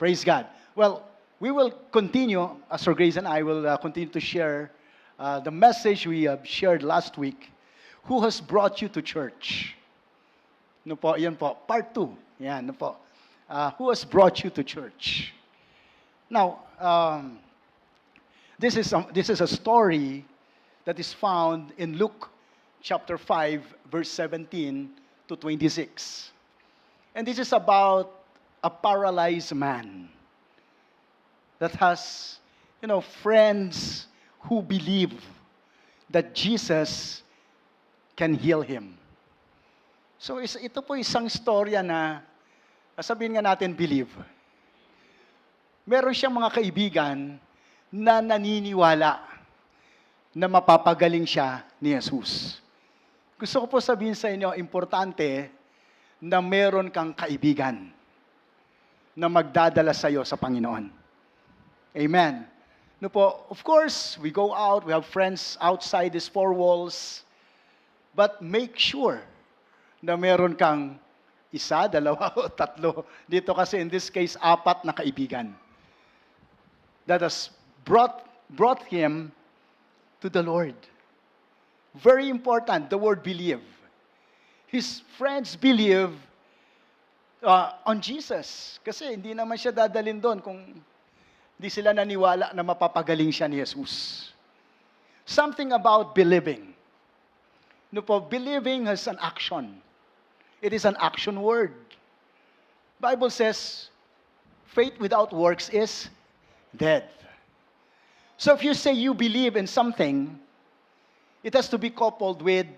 Praise God. Well, we will continue, Pastor Grace and I will continue to share the message we have shared last week. Who has brought you to church? No po, yan po. Part 2. Yan, no po. Who has brought you to church? Now, this is a story that is found in Luke chapter 5, verse 17 to 26. And this is about a paralyzed man that has, friends who believe that Jesus can heal him. So ito po isang storya na, sabihin nga natin, believe. Meron siyang mga kaibigan na naniniwala na mapapagaling siya ni Jesus. Gusto ko po sabihin sa inyo, importante na meron kang kaibigan na magdadala sa iyo sa Panginoon. Amen. No po, of course, we go out, we have friends outside these four walls, but make sure na meron kang isa, dalawa, o tatlo. Dito kasi in this case, 4 na kaibigan that has brought him to the Lord. Very important, the word believe. His friends believe on Jesus. Kasi hindi naman siya dadalhin doon kung hindi sila naniwala na mapapagaling siya ni Jesus. Something about believing. No po, believing has an action. It is an action word. Bible says, faith without works is dead. So if you say you believe in something, it has to be coupled with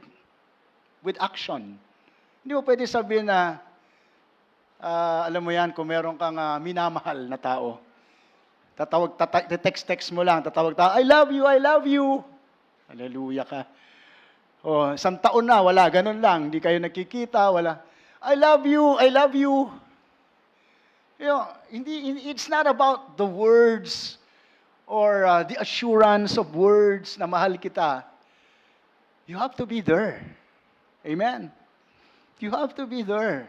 action. Hindi mo pwede sabihin na, alam mo yan, kung meron kang minamahal na tao, text mo lang, I love you. Hallelujah ka. Oh, isang taon na, wala, ganun lang. Hindi kayo nakikita, wala. I love you. It's not about the words or the assurance of words na mahal kita. You have to be there. Amen. You have to be there.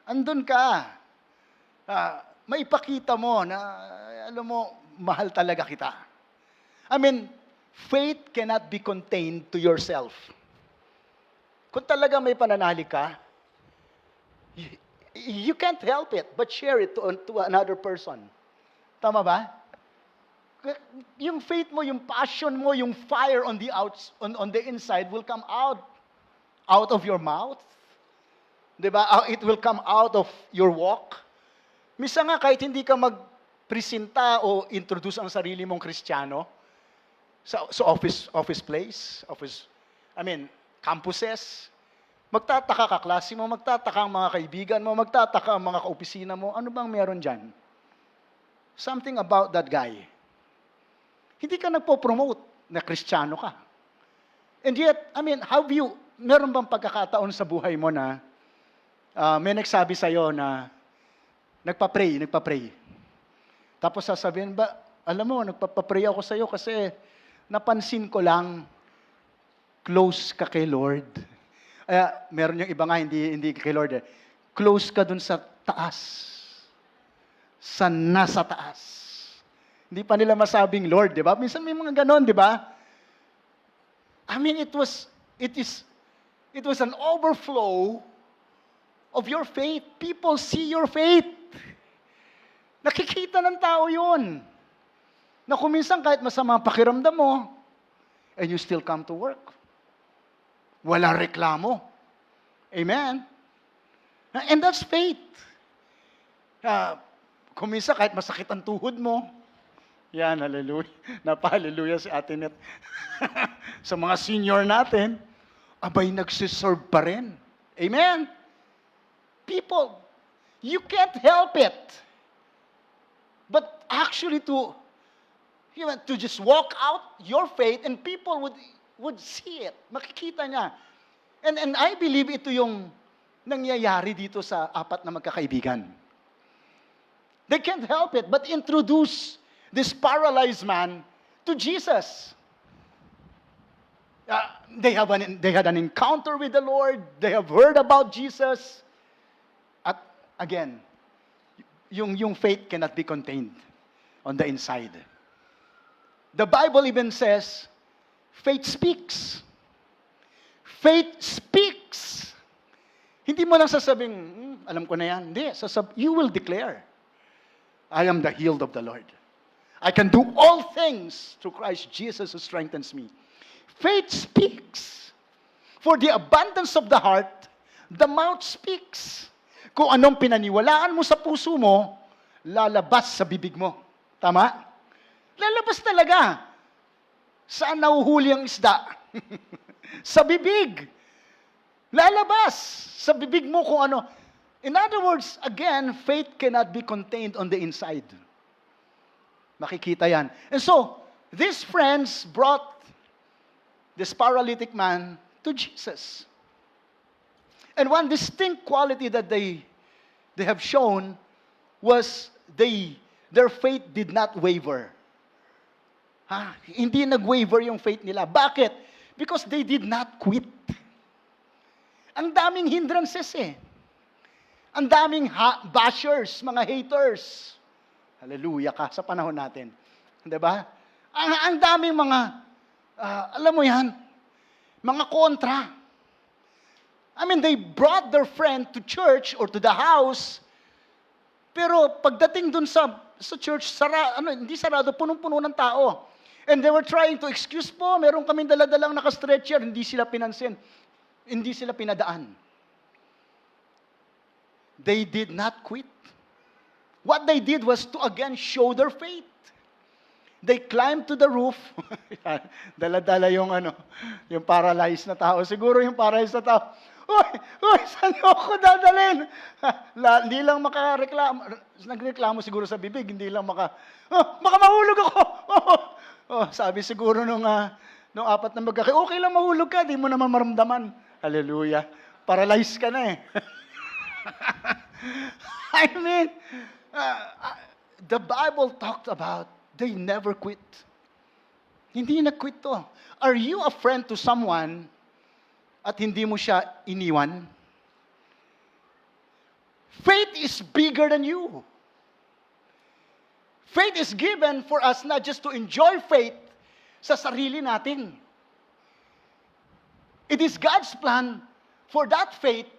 Andun ka. Maipakita mo na, alam mo, mahal talaga kita. I mean, faith cannot be contained to yourself. Kung talaga may pananalig ka, you can't help it but share it to another person. Tama ba? Yung faith mo, yung passion mo, yung fire on the inside will come out of your mouth. Diba? It will come out of your walk. Misa nga kahit hindi ka magpresenta o introduce ang sarili mong Kristiyano, sa office place, campuses, magtataka ka, klase mo, magtataka ang mga kaibigan mo, magtataka ang mga kaopisina mo, ano bang meron dyan? Something about that guy. Hindi ka nagpo-promote na Kristiyano ka. And yet, meron bang pagkakataon sa buhay mo na may nagsabi sa'yo na nagpa-pray. Tapos sasabihin ba, alam mo, nagpa-pray ako sa'yo kasi napansin ko lang, close ka kay Lord. Meron yung iba nga, hindi kay Lord. Close ka dun sa taas. Sa nasa taas. Hindi pa nila masabing Lord, di ba? Minsan may mga ganon, di ba? It was an overflow of your faith. People see your faith. Nakikita ng tao yun. Na kung minsan kahit masama ang pakiramdam mo, and you still come to work. Wala reklamo. Amen? And that's faith. Kung minsan kahit masakit ang tuhod mo, yan, hallelujah. Napa-hallelujah si Ate Net. Sa mga senior natin, abay nagsiserve pa rin. Amen? People, you can't help it. But actually to just walk out your faith and people would see it. Makikita niya. And I believe ito yung nangyayari dito sa 4 na magkakaibigan. They can't help it but introduce this paralyzed man to Jesus. They had an encounter with the Lord. They have heard about Jesus. At again, yung faith cannot be contained on the inside. The Bible even says, faith speaks. Faith speaks. Hindi mo lang sasabing, alam ko na yan. Hindi, you will declare, I am the healed of the Lord. I can do all things through Christ Jesus who strengthens me. Faith speaks. For the abundance of the heart, the mouth speaks. Kung anong pinaniwalaan mo sa puso mo, lalabas sa bibig mo. Tama? Lalabas talaga. Saan nahuhuli ang isda? Sa bibig. Lalabas sa bibig mo kung ano. In other words, again, faith cannot be contained on the inside. Makikita yan. And so, these friends brought this paralytic man to Jesus. And one distinct quality that they have shown was their faith did not waver. Hindi nag-waver yung faith nila. Bakit? Because they did not quit. Ang daming hindrances eh. Ang daming bashers, mga haters. Hallelujah ka sa panahon natin. Diba? Ang daming mga, alam mo yan, mga kontra. I mean, they brought their friend to church or to the house, pero pagdating dun sa church, hindi sarado, punong-puno ng tao. And they were trying to excuse po, meron kaming daladalang naka-stretcher, hindi sila pinansin. Hindi sila pinadaan. They did not quit. What they did was to again show their faith. They climbed to the roof. Dala-dala yung paralyzed na tao. Siguro yung paralyzed na tao, Uy, saan niyo ako dadalhin? Hindi lang makareklamo. Nagreklamo siguro sa bibig, hindi lang baka mahulog ako. Sabi siguro nung apat na magkaki, okay lang mahulog ka, di mo naman maramdaman. Hallelujah. Paralyzed ka na eh. I mean, the Bible talked about they never quit. Hindi na-quit to. Are you a friend to someone at hindi mo siya iniwan? Faith is bigger than you. Faith is given for us not just to enjoy faith sa sarili natin. It is God's plan for that faith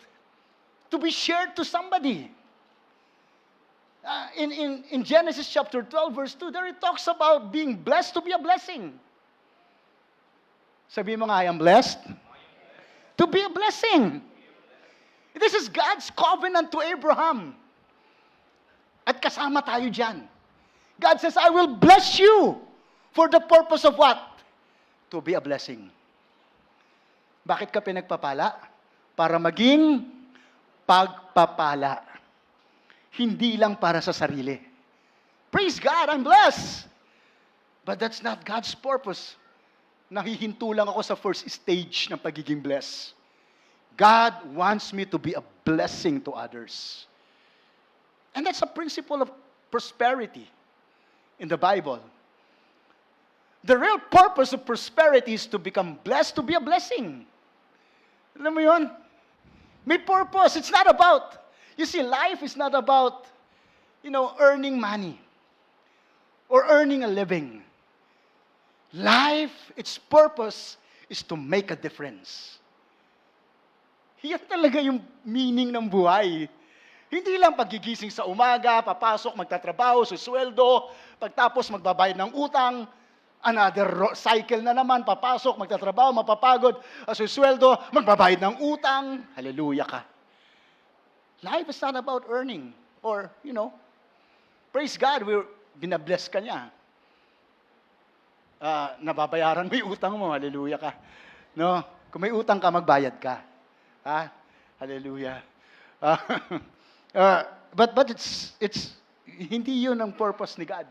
to be shared to somebody. In Genesis chapter 12, verse 2, there it talks about being blessed to be a blessing. Sabi mo nga, I am blessed to be a blessing. This is God's covenant to Abraham. At kasama tayo dyan. God says, I will bless you for the purpose of what? To be a blessing. Bakit ka pinagpapala? Para maging pagpapala. Hindi lang para sa sarili. Praise God, I'm blessed. But that's not God's purpose. Nahihinto lang ako sa first stage ng pagiging blessed. God wants me to be a blessing to others. And that's a principle of prosperity in the Bible. The real purpose of prosperity is to become blessed, to be a blessing. Alam mo yun? May purpose. It's not about, you see, life is not about, earning money or earning a living. Life, its purpose is to make a difference. Yan talaga yung meaning ng buhay. Hindi lang pagigising sa umaga, papasok, magtatrabaho, susweldo, pagtapos magbabayad ng utang, another cycle na naman, papasok, magtatrabaho, mapapagod, susweldo, magbabayad ng utang. Hallelujah ka. Life is not about earning or, praise God, binabless ka niya. Nababayaran mo yung utang mo, hallelujah ka. No? Kung may utang ka, magbayad ka. Hallelujah. But it's hindi yun ang purpose ni God.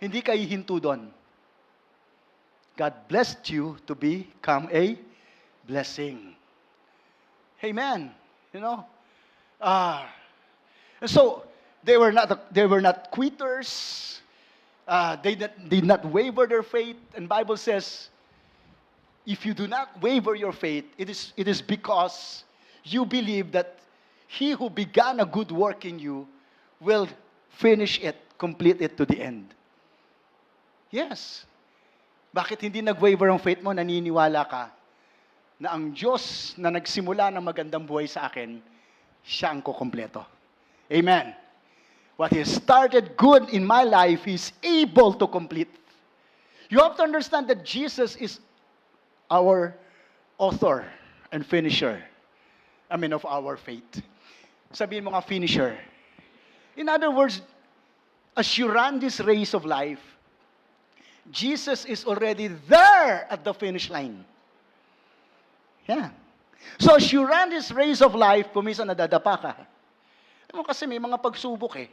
Hindi ka hihinto doon. God blessed you to become a blessing. Amen. And so they were not quitters. They did not waver their faith. And Bible says, if you do not waver your faith, it is because you believe that He who began a good work in you will finish it, complete it to the end. Yes. Bakit hindi nag-waver ang faith mo? Naniniwala ka na ang Diyos na nagsimula ng magandang buhay sa akin, siya ang kukumpleto. Amen. What He started good in my life, He's able to complete. You have to understand that Jesus is our author and finisher. Of our faith. Sabihin mo nga, finisher. In other words, as you run this race of life, Jesus is already there at the finish line. Yeah. So as you run this race of life, kuminsan nadadapa ka. Kasi may mga pagsubok eh.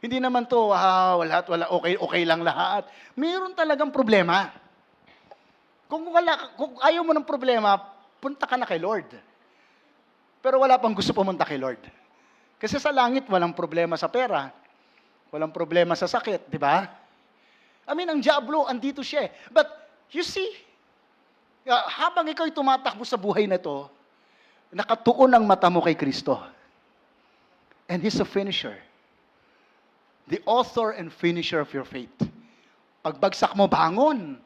Hindi naman to, wala, okay lang lahat. Mayroon talagang problema. Kung ayaw mo ng problema, punta ka na kay Lord. Pero wala pang gusto pumunta kay Lord. Kasi sa langit, walang problema sa pera. Walang problema sa sakit, di ba? Ang diablo, andito siya. But, you see, habang ikaw'y tumatakbo sa buhay na to, nakatuon ang mata mo kay Kristo. And He's a finisher. The author and finisher of your faith. Pagbagsak mo, bangon.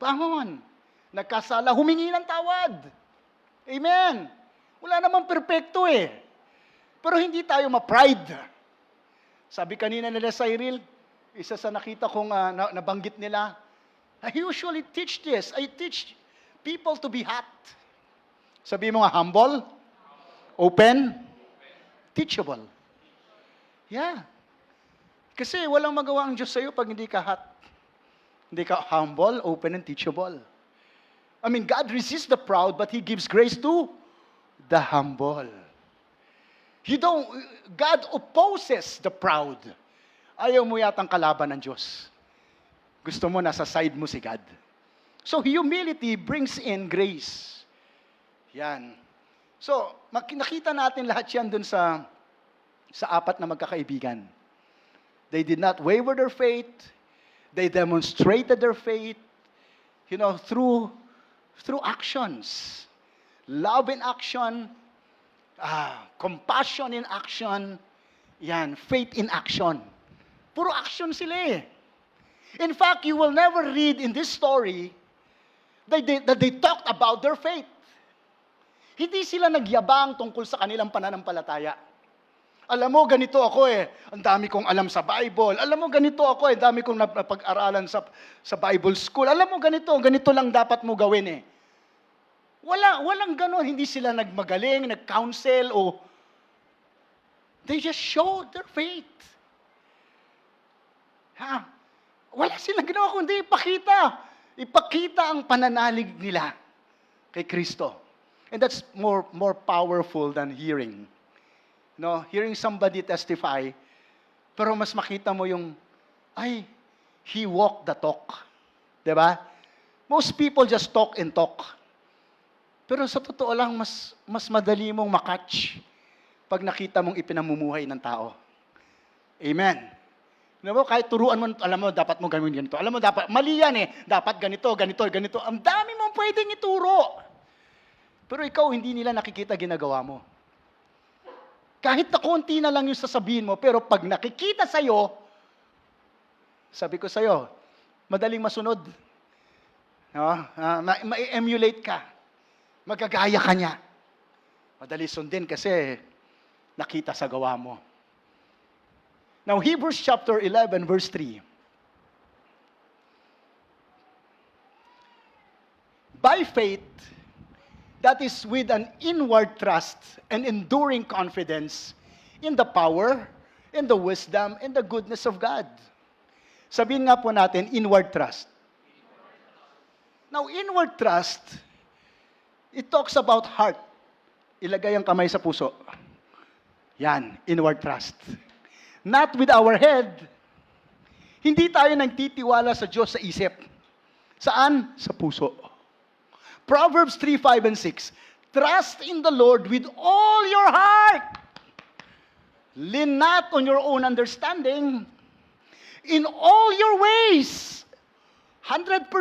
Bangon. Nagkasala, humingi ng tawad. Amen. Wala namang perpekto eh. Pero hindi tayo ma-pride. Sabi kanina nila Cyril, isa sa nakita kong nabanggit nila, I usually teach this. I teach people to be hot. Sabi mo nga, humble, open, teachable. Yeah. Kasi walang magawa ang Diyos sa'yo pag hindi ka hot. Hindi ka humble, open, and teachable. God resists the proud, but He gives grace to the humble. God opposes the proud. Ayaw mo yatang kalaban ng Diyos. Gusto mo nasa side mo si God. So humility brings in grace. Yan. So, nakita natin lahat yan dun sa apat na magkakaibigan. They did not waver their faith. They demonstrated their faith, through actions. Love in action, compassion in action, faith in action. Puro action sila eh. In fact, you will never read in this story that they talked about their faith. Hindi sila nagyabang tungkol sa kanilang pananampalataya. Alam mo, ganito ako eh. Ang dami kong alam sa Bible. Alam mo, ganito ako eh. Ang dami kong napag-aralan sa Bible school. Alam mo, ganito lang dapat mo gawin eh. Walang ganon. Hindi sila nagmagaling, nag-counsel, o they just showed their faith. Wala silang ginawa kundi ipakita ang pananalig nila kay Kristo. And that's more powerful than hearing. Hearing somebody testify, pero mas makita mo yung, he walked the talk. Diba? Most people just talk and talk. Pero sa totoo lang, mas madali mong makatch pag nakita mong ipinamumuhay ng tao. Amen. Kahit turuan mo, alam mo, dapat mo gawin ganito. Alam mo, mali yan eh. Dapat ganito. Ang dami mong pwedeng ituro. Pero ikaw, hindi nila nakikita ginagawa mo. Kahit na konti na lang yung sasabihin mo, pero pag nakikita sa'yo, sabi ko sa'yo, madaling masunod. Ma-emulate ka. Magagaya ka niya. Madali sundin kasi nakita sa gawa mo. Now, Hebrews chapter 11, verse 3. By faith, that is with an inward trust and enduring confidence in the power, in the wisdom, and the goodness of God. Sabihin nga po natin, inward trust. Now, inward trust, it talks about heart. Ilagay ang kamay sa puso. Yan, inward trust. Not with our head. Hindi tayo nagtitiwala sa Diyos sa isip. Saan? Sa puso. Proverbs 3, 5, and 6. Trust in the Lord with all your heart. Lean not on your own understanding. In all your ways. 100%.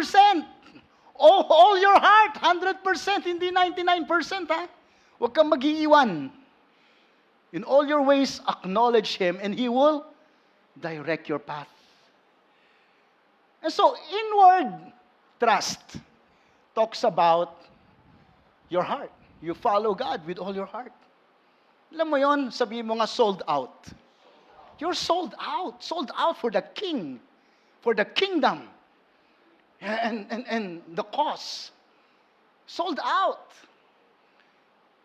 All your heart. 100%. Hindi 99%, ha? Huwag kang mag-iiwan. In all your ways, acknowledge Him, and He will direct your path. And so, inward trust talks about your heart. You follow God with all your heart. Alam mo yon, sabihin mo nga, sold out. You're sold out. Sold out for the King. For the kingdom. And the cause. Sold out.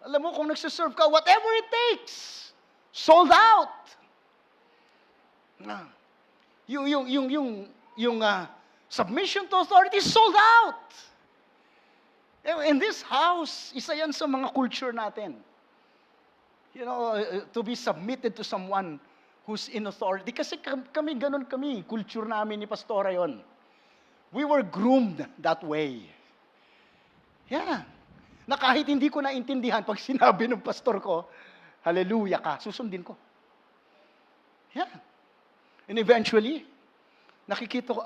Alam mo, kung nagsiserve ka, whatever it takes. Sold out. Yung submission to authority, sold out. In this house, isa yan sa mga culture natin. To be submitted to someone who's in authority. Kasi kami, ganun kami. Culture namin ni Pastora yon. We were groomed that way. Yeah. Na kahit hindi ko naintindihan, pag sinabi ng pastor ko, hallelujah ka, susundin ko. Yeah. And eventually, nakikita ko,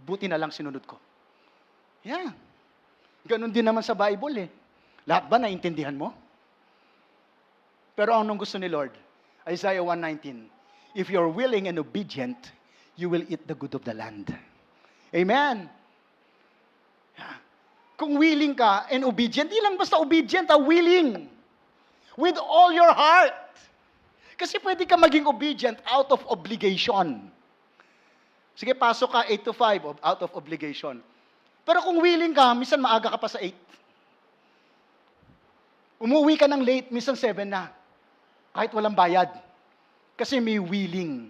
buti na lang sinunod ko. Yeah. Ganon din naman sa Bible eh. Lahat ba naintindihan mo? Pero anong gusto ni Lord? Isaiah 1:19, if you're willing and obedient, you will eat the good of the land. Amen. Yeah. Kung willing ka and obedient, di lang basta obedient, willing. With all your heart. Kasi pwede ka maging obedient out of obligation. Sige, pasok ka 8 to 5 out of obligation. Pero kung willing ka, minsan maaga ka pa sa 8. Umuwi ka ng late, minsan 7 na. Kahit walang bayad. Kasi may willing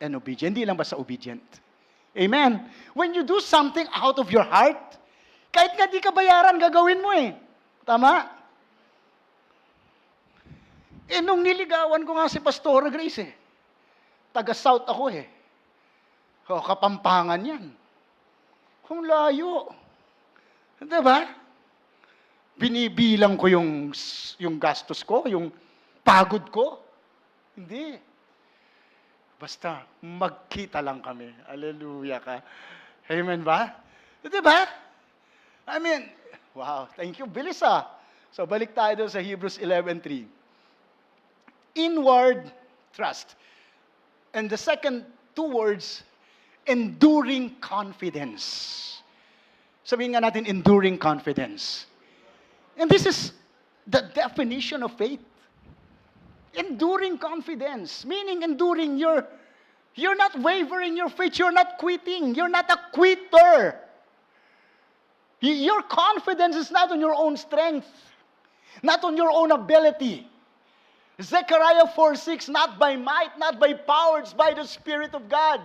and obedient. Hindi lang basta obedient. Amen. When you do something out of your heart, kahit nga di ka bayaran, gagawin mo eh. Tama? Nung niligawan ko nga si Pastora Grace taga-South ako Kapampangan yan. Kung layo. Diba? Binibilang ko yung gastos ko, yung pagod ko. Hindi. Basta, magkita lang kami. Hallelujah ka. Amen ba? Diba? I mean, wow, thank you. Bilis So, balik tayo doon sa Hebrews 11:3. Inward trust. And the second two words, enduring confidence. Sabihin nga natin, enduring confidence. And this is the definition of faith. Enduring confidence. Meaning enduring, you're not wavering your faith, you're not quitting, you're not a quitter. Your confidence is not on your own strength, not on your own ability. Zechariah 4:6, not by might, not by powers, by the Spirit of God.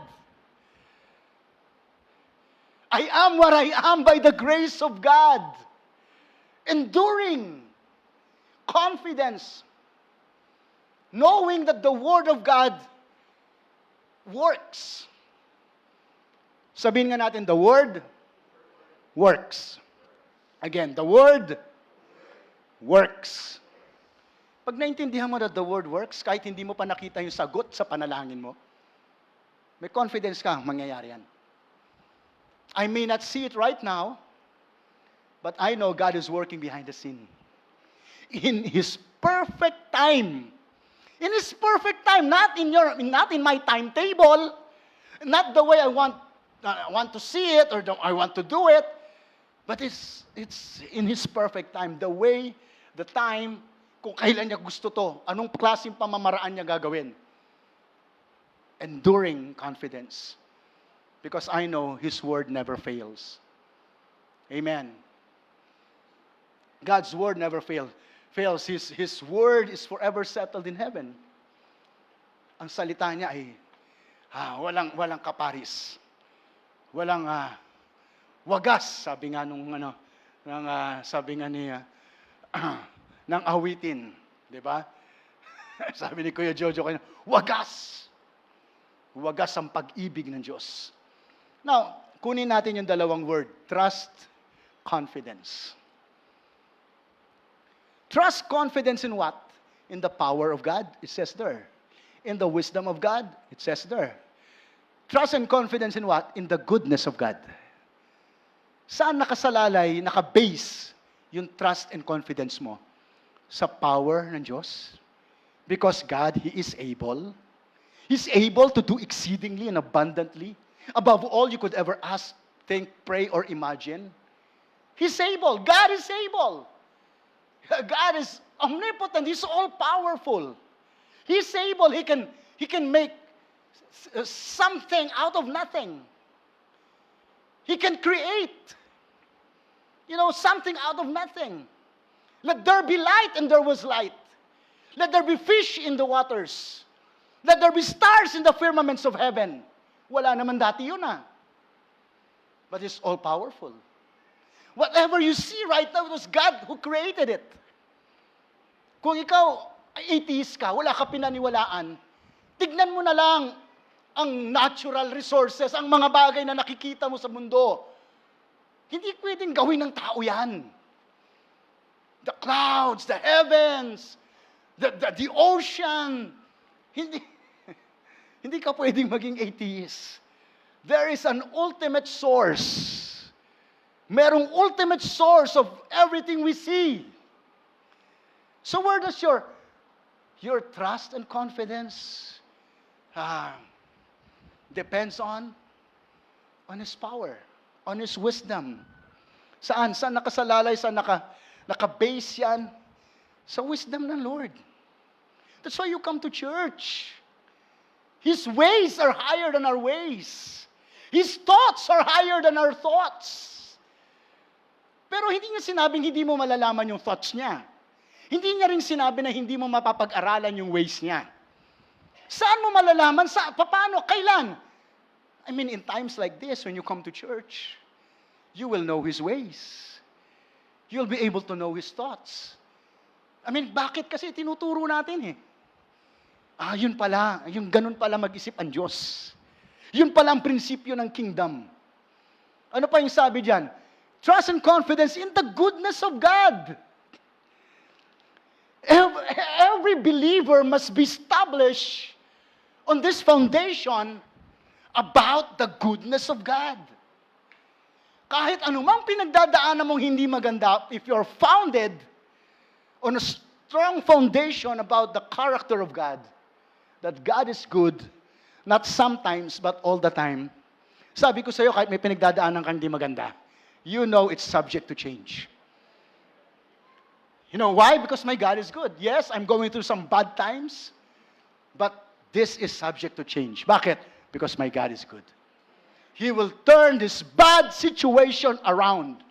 I am what I am by the grace of God. Enduring confidence. Knowing that the Word of God works. Sabihin nga natin, the Word works. Again, the Word works. Pag naintindihan mo that the Word works, kahit hindi mo pa nakita yung sagot sa panalangin mo, may confidence ka, mangyayari yan. I may not see it right now, but I know God is working behind the scene. In His perfect time. In His perfect time, not in my timetable, not the way I want to see it or I want to do it, but it's in His perfect time. The way, the time, kung kailan niya gusto to, anong klaseng pamamaraan niya gagawin. Enduring confidence. Because I know His Word never fails. Amen. God's Word never fails. His Word is forever settled in heaven. Ang salita niya ay walang kaparis. Walang wagas, sabi nga sabi nga niya ng awitin, 'di ba? Sabi ni Kuya Jojo kanina, wagas. Wagas ang pag-ibig ng Diyos. Now, kunin natin yung dalawang word, trust, confidence. Trust, confidence in what? In the power of God, it says there. In the wisdom of God, it says there. Trust and confidence in what? In the goodness of God. Saan nakasalalay, nakabase yung trust and confidence mo? Sa power ng Diyos? Because God, He is able. He's able to do exceedingly and abundantly, above all you could ever ask, think, pray, or imagine. He's able. God is able. God is omnipotent. He's all-powerful. He's able. He can make something out of nothing. He can create, something out of nothing. Let there be light, and there was light. Let there be fish in the waters. Let there be stars in the firmaments of heaven. Wala naman dati yun But it's all-powerful. Whatever you see right now, it was God who created it. Kung ikaw atheist ka, wala ka pinaniwalaan, tignan mo na lang ang natural resources, ang mga bagay na nakikita mo sa mundo. Hindi pwedeng gawin ng tao yan. The clouds, the heavens, the ocean. Hindi ka pwedeng maging atheist. There is an ultimate source. Merong ultimate source of everything we see. So where does your trust and confidence depends on His power, on His wisdom. Saan nakasalalay, saan naka-base yan? Sa wisdom ng Lord. That's why you come to church. His ways are higher than our ways. His thoughts are higher than our thoughts. Pero hindi niya sinabing hindi mo malalaman yung thoughts niya. Hindi niya rin sinabi na hindi mo mapapag-aralan yung ways niya. Saan mo malalaman? Paano? Kailan? I mean, in times like this, when you come to church, you will know His ways. You'll be able to know His thoughts. I mean, bakit? Kasi tinuturo natin yun pala, yung ganun pala mag-isip ang Diyos. Yun pala ang prinsipyo ng kingdom. Ano pa yung sabi diyan? Trust and confidence in the goodness of God. Every believer must be established on this foundation about the goodness of God. Kahit anumang pinagdadaanan mong hindi maganda, if you're founded on a strong foundation about the character of God, that God is good, not sometimes, but all the time. Sabi ko sa iyo, kahit may pinagdadaanan kang hindi maganda, you know it's subject to change. You know why? Because my God is good. Yes, I'm going through some bad times, but this is subject to change. Bakit? Because my God is good. He will turn this bad situation around.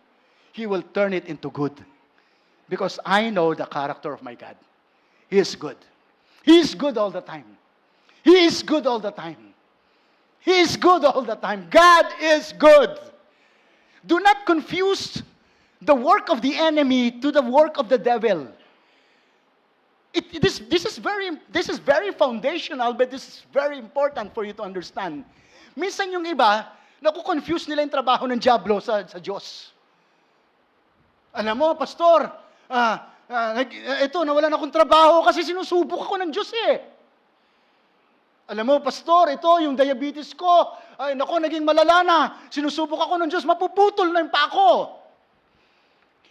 He will turn it into good. Because I know the character of my God. He is good. He is good all the time. He is good all the time. He is good all the time. God is good. Do not confuse the work of the enemy to the work of the devil. This is very foundational, but this is very important for you to understand. Minsan yung iba, naku-confuse nila yung trabaho ng diablo sa Diyos. Alam mo, pastor, ito, nawalan akong trabaho kasi sinusubok ako ng Diyos Alam mo, pastor, ito, yung diabetes ko, naging malala na, sinusubok ako ng Diyos, mapuputol na yung pa ako.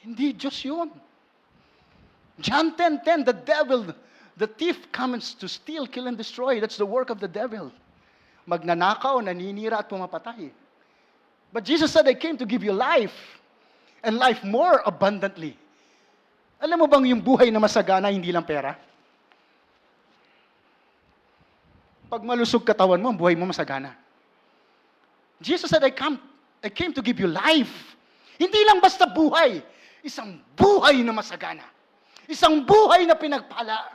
Hindi Diyos yun. John 10:10, the thief comes to steal, kill, and destroy. That's the work of the devil. Magnanakaw, naninira, at pumapatay. But Jesus said, I came to give you life, and life more abundantly. Alam mo bang yung buhay na masagana, hindi lang pera? Pag malusog katawan mo, ang buhay mo masagana. Jesus said, I came to give you life. Hindi lang basta buhay. Isang buhay na masagana. Isang buhay na pinagpala.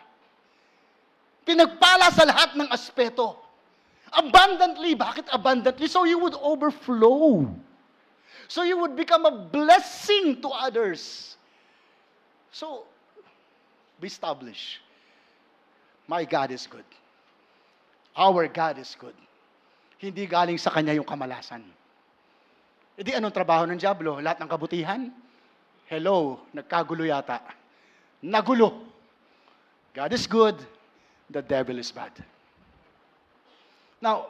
Pinagpala sa lahat ng aspeto. Abundantly. Bakit abundantly? So you would overflow. So you would become a blessing to others. So, be established. My God is good. Our God is good. Hindi galing sa Kanya yung kamalasan. E di anong trabaho ng diablo? Lahat ng kabutihan? Hello, nagkagulo yata. Nagulo. God is good. The devil is bad. Now,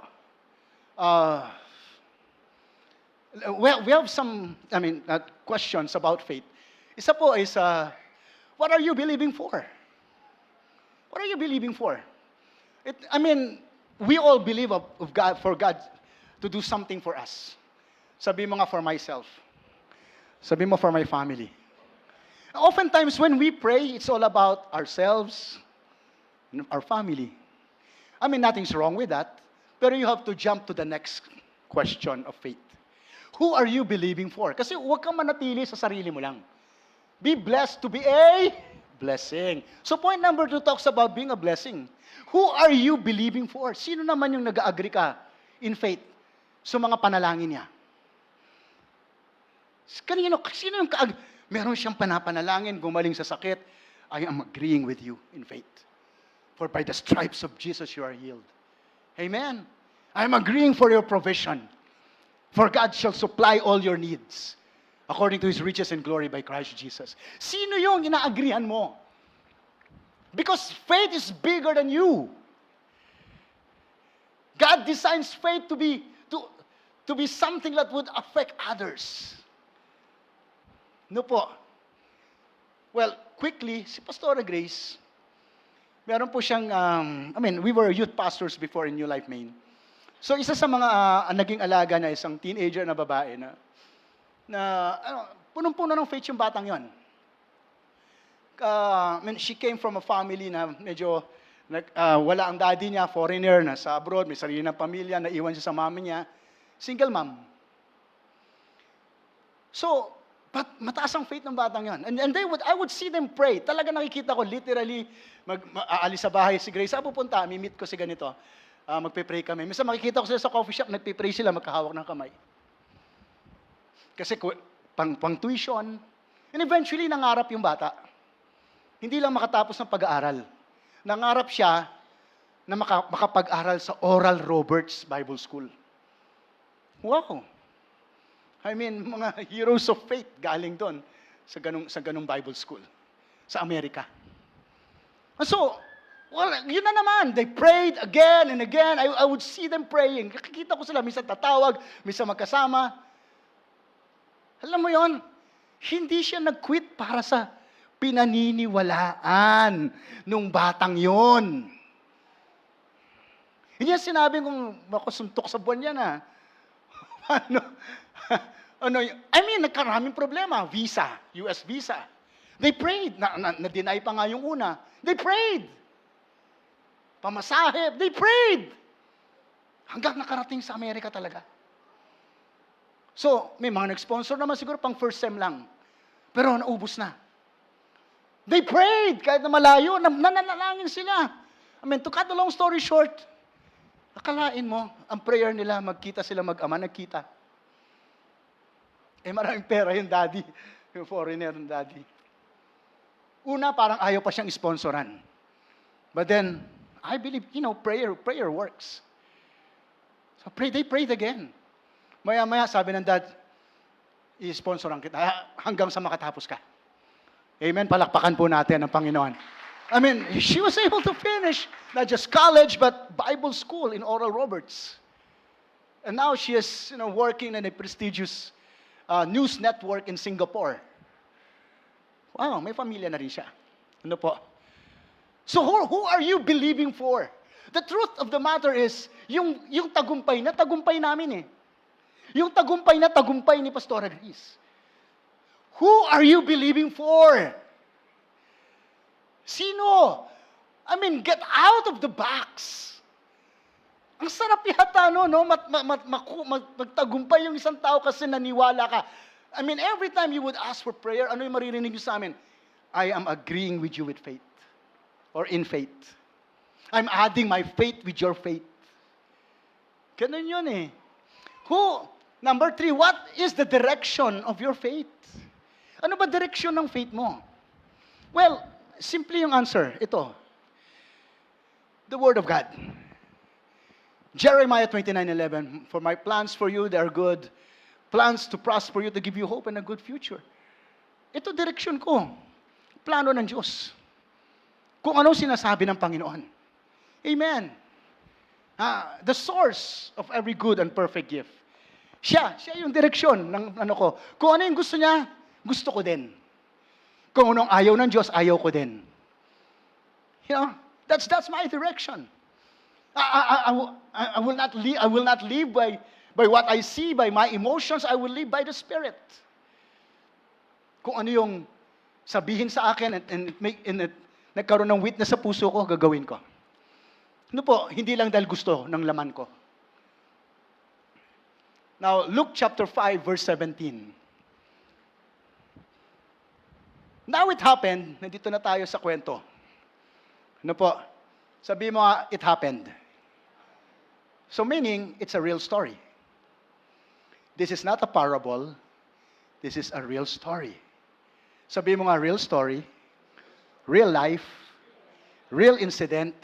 we have some, questions about faith. Isa po is, what are you believing for? What are you believing for? we all believe of God, for God to do something for us. Sabi mo nga, for myself. Sabi mo, for my family. Oftentimes, when we pray, it's all about ourselves, our family. I mean, nothing's wrong with that. Pero you have to jump to the next question of faith. Who are you believing for? Kasi huwag kang manatili sa sarili mo lang. Be blessed to be a blessing. So point number 2 talks about being a blessing. Who are you believing for? Sino naman yung nag-agree ka in faith sa mga panalangin niya? Sino yung meron siyang panapanalangin, gumaling sa sakit, I am agreeing with you in faith. For by the stripes of Jesus you are healed. Amen. I am agreeing for your provision. For God shall supply all your needs according to His riches and glory by Christ Jesus. Sino yung ina-agreehan mo? Because faith is bigger than you. God designs faith to be something that would affect others. No po. Well, quickly, si Pastora Grace, meron po siyang, we were youth pastors before in New Life Maine. So, isa sa mga naging alaga na isang teenager na babae na punong-puno ng faith yung batang yon. She came from a family na medyo wala ang daddy niya, foreigner, nasa abroad, may sarili ng pamilya, naiwan siya sa mami niya, single mom. So, but mataas ang faith ng batang yon. And I would see them pray. Talaga nakikita ko, literally, aalis sa bahay si Grace, pupunta, mi-meet ko si ganito. Magpe-pray kami. Minsan makikita ko sila sa coffee shop, nagpe-pray sila, magkahawak ng kamay. Kasi pang tuition. And eventually, nangarap yung bata. Hindi lang makatapos ng pag-aaral. Nangarap siya na makapag-aral sa Oral Roberts Bible School. Wow! I mean, mga heroes of faith galing doon sa ganung Bible school sa Amerika. So, yun na naman. They prayed again and again. I would see them praying. Nakikita ko sila, minsan tatawag, minsan magkasama. Alam mo yon, hindi siya nag-quit para sa pinaniniwalaan nung batang yon. Hindi niya sinabi kung makusuntok sa buwan yan nagkaraming problema. Visa, US visa. They prayed. Na-deny pa nga yung una. They prayed. Pamasahe, they prayed. Hanggang nakarating sa Amerika talaga. So, may mga nag-sponsor naman siguro pang first sem lang. Pero naubos na. They prayed. Kahit na malayo, nananalangin sila. To cut the long story short, akalain mo, ang prayer nila, magkita sila mag-ama, nagkita. Maraming pera yung daddy, yung foreigner yung daddy. Una, parang ayaw pa siyang sponsoran. But then, I believe, prayer works. So they prayed again. Maya-maya, sabi ng dad, i-sponsoran kita hanggang sa makatapos ka. Amen, palakpakan po natin ang Panginoon. She was able to finish not just college, but Bible school in Oral Roberts. And now she is working in a prestigious news network in Singapore. Wow, may pamilya na rin siya. Ano po? So who are you believing for? The truth of the matter is, yung tagumpay na tagumpay namin Yung tagumpay na tagumpay ni Pastora Grace. Who are you believing for? Sino? Get out of the box. Ang sarap yata, magtagumpay yung isang tao kasi naniwala ka. Every time you would ask for prayer, ano yung maririnig nyo sa amin? I am agreeing with you with faith. Or in faith. I'm adding my faith with your faith. Ganun yun Number 3, what is the direction of your faith? Ano ba direction ng faith mo? Well, simple yung answer. Ito. The Word of God. Jeremiah 29:11, for my plans for you, they are good. Plans to prosper you, to give you hope and a good future. Ito direction ko. Plano ng Diyos. Kung ano sinasabi ng Panginoon. Amen. The source of every good and perfect gift. Siya yung direksyon ng ko. Kung ano yung gusto niya, gusto ko din. Kung anong ayaw ng Diyos, ayaw ko din. That's my direction. I will not live by what I see, by my emotions. I will live by the Spirit. Kung ano yung sabihin sa akin and nagkaroon ng witness sa puso ko, gagawin ko. Ano po, hindi lang dahil gusto ng laman ko. Now, Luke chapter 5, verse 17. Now it happened, nandito na tayo sa kwento. Ano po? Sabi mo nga, it happened. So meaning, it's a real story. This is not a parable. This is a real story. Sabi mo nga, real story, real life, real incident,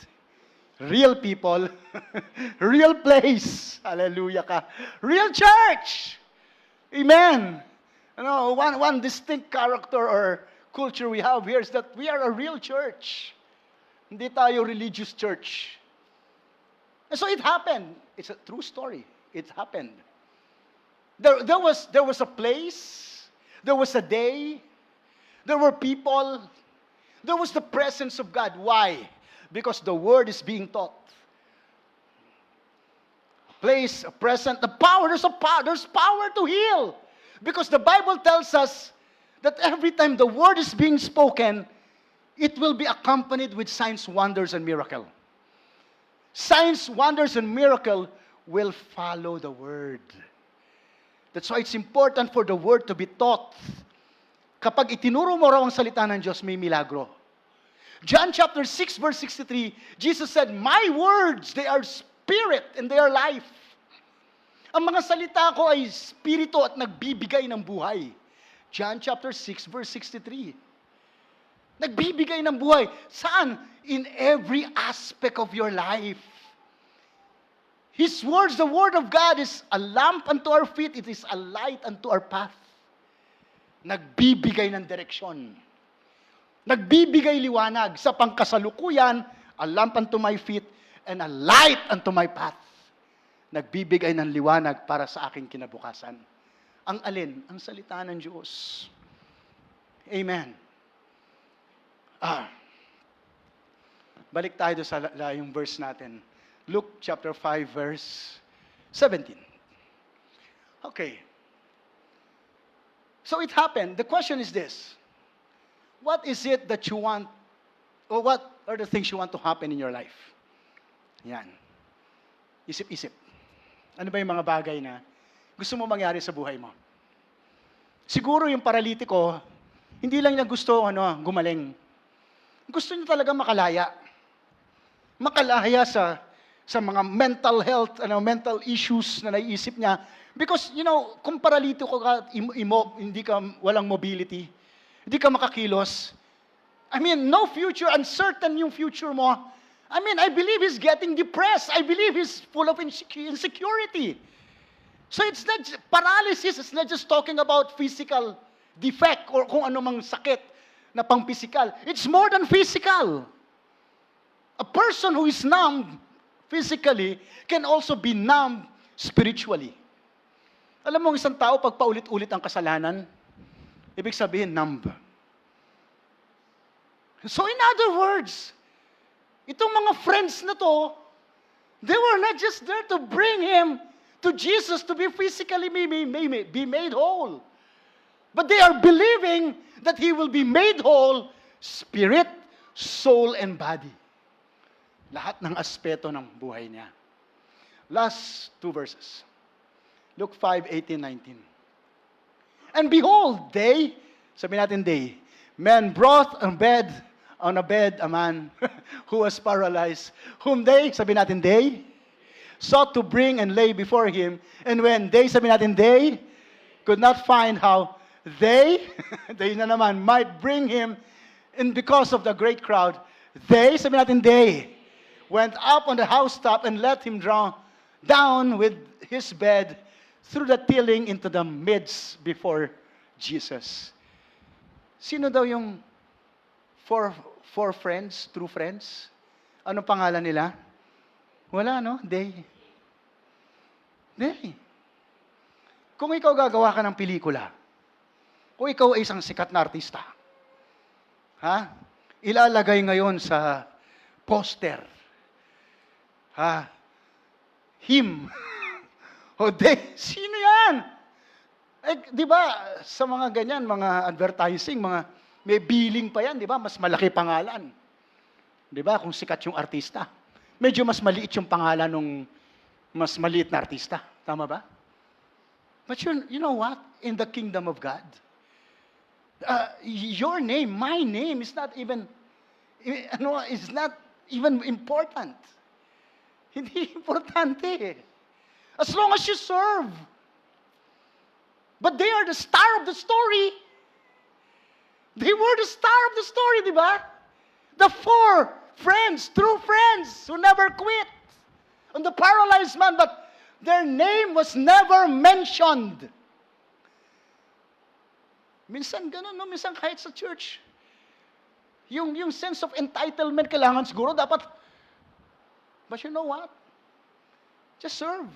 real people, real place. Hallelujah ka. Real church. Amen. One distinct character or culture we have here is that we are a real church. Hindi tayo religious church. And so it happened. It's a true story. It happened. There was a place. There was a day. There were people. There was the presence of God. Why? Because the word is being taught. Place, a present, the power, there's power to heal. Because the Bible tells us that every time the word is being spoken, it will be accompanied with signs, wonders, and miracle. Signs, wonders, and miracle will follow the word. That's why it's important for the word to be taught. Kapag itinuro mo raw ang salita ng Diyos, may milagro. John chapter 6, verse 63, Jesus said, "My words, they are spirit and they are life." Ang mga salita ko ay spirito at nagbibigay ng buhay. John chapter 6, verse 63. Nagbibigay ng buhay. Saan? In every aspect of your life. His words, the word of God is a lamp unto our feet. It is a light unto our path. Nagbibigay ng direksyon. Nagbibigay liwanag sa pangkasalukuyan, a lamp unto my feet, and a light unto my path. Nagbibigay ng liwanag para sa aking kinabukasan. Ang alin? Ang salita ng Diyos. Amen. Balik tayo sa yung verse natin. Luke chapter 5, verse 17. Okay. So it happened. The question is this. What is it that you want, or what are the things you want to happen in your life? Yan. Isip-isip. Ano ba yung mga bagay na gusto mo mangyari sa buhay mo? Siguro yung paralitiko, hindi lang niya gusto gumaling. Gusto niya talaga makalaya. Makalaya sa mga mental health, mental issues na naiisip niya. Because, kung paralitiko ka, walang mobility, hindi ka makakilos. No future, uncertain yung future mo. I believe he's getting depressed. I believe he's full of insecurity. So it's not, paralysis is not just talking about physical defect or kung ano mang sakit na pang-physical. It's more than physical. A person who is numb physically can also be numb spiritually. Alam mo, isang tao, pag paulit-ulit ang kasalanan, ibig sabihin, numb. So in other words, itong mga friends na to, they were not just there to bring him to Jesus to be physically be made whole. But they are believing that he will be made whole, spirit, soul, and body. Lahat ng aspeto ng buhay niya. Last two verses. Luke 5:18, 19. And behold, sabi natin men brought on a bed a man who was paralyzed, whom sabi natin sought to bring and lay before him. And when sabi natin could not find how they na naman, might bring him, and because of the great crowd, sabi natin went up on the housetop and let him down with his bed through the tiling into the midst before Jesus. Sino daw yung four friends, true friends? Anong pangalan nila? Wala, no? Kung ikaw gagawa ka ng pelikula, kung ikaw ay isang sikat na artista, ilalagay ngayon sa poster, him. O they, sino yan? Eh, di ba, sa mga ganyan, mga advertising, mga may billing pa yan, di ba? Mas malaki pangalan. Di ba? Kung sikat yung artista. Medyo mas maliit yung pangalan ng mas maliit na artista. Tama ba? But you know what? In the kingdom of God, your name, my name is not even, is not even important. Hindi importante. As long as you serve. But they are the star of the story. They were the star of the story, di ba? The 4 friends, true friends, who never quit. On the paralyzed man, but their name was never mentioned. Minsan ganun, no? Minsan kahit sa church, yung sense of entitlement kailangan siguro dapat, but you know what? Just serve.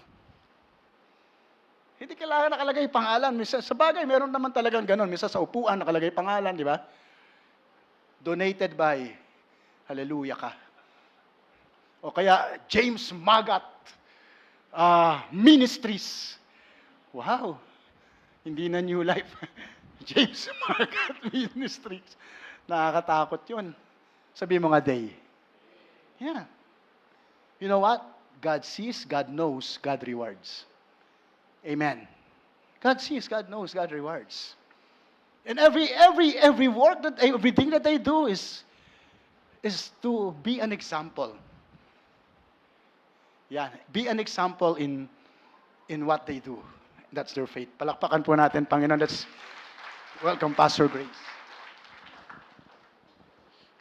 Hindi kailangan nakalagay pangalan. Minsan, sa bagay, meron naman talagang ganun. Minsan sa upuan, nakalagay pangalan, di ba? Donated by, hallelujah ka. O kaya, James Magat Ministries. Wow! Hindi na New Life. James Magat Ministries. Nakakatakot yun. Sabi mo nga, day. Yeah. You know what? God sees, God knows, God rewards. Amen. God sees, God knows, God rewards. And every work everything that they do is to be an example. Yeah, be an example in what they do. That's their faith. Palakpakan po natin, Panginoon. Let's welcome Pastor Grace.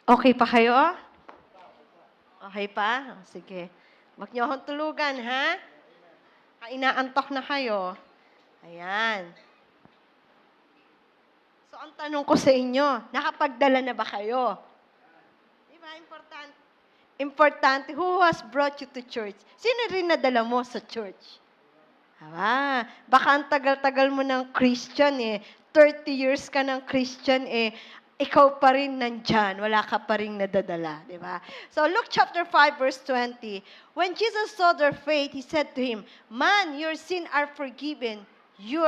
Okay pa kayo? Okay pa? Sige. Huwag niyo akong tulugan, ha? Inaantok na kayo. Ayan. So, ang tanong ko sa inyo, nakapagdala na ba kayo? Di ba? Importante. Who has brought you to church? Sino rin nadala mo sa church? Baka ang tagal-tagal mo ng Christian 30 years ka ng Christian ikaw pa rin nandyan, wala ka pa rin nadadala, di ba? So, Luke chapter 5, verse 20, when Jesus saw their faith, He said to him, man, your sins are forgiven, you.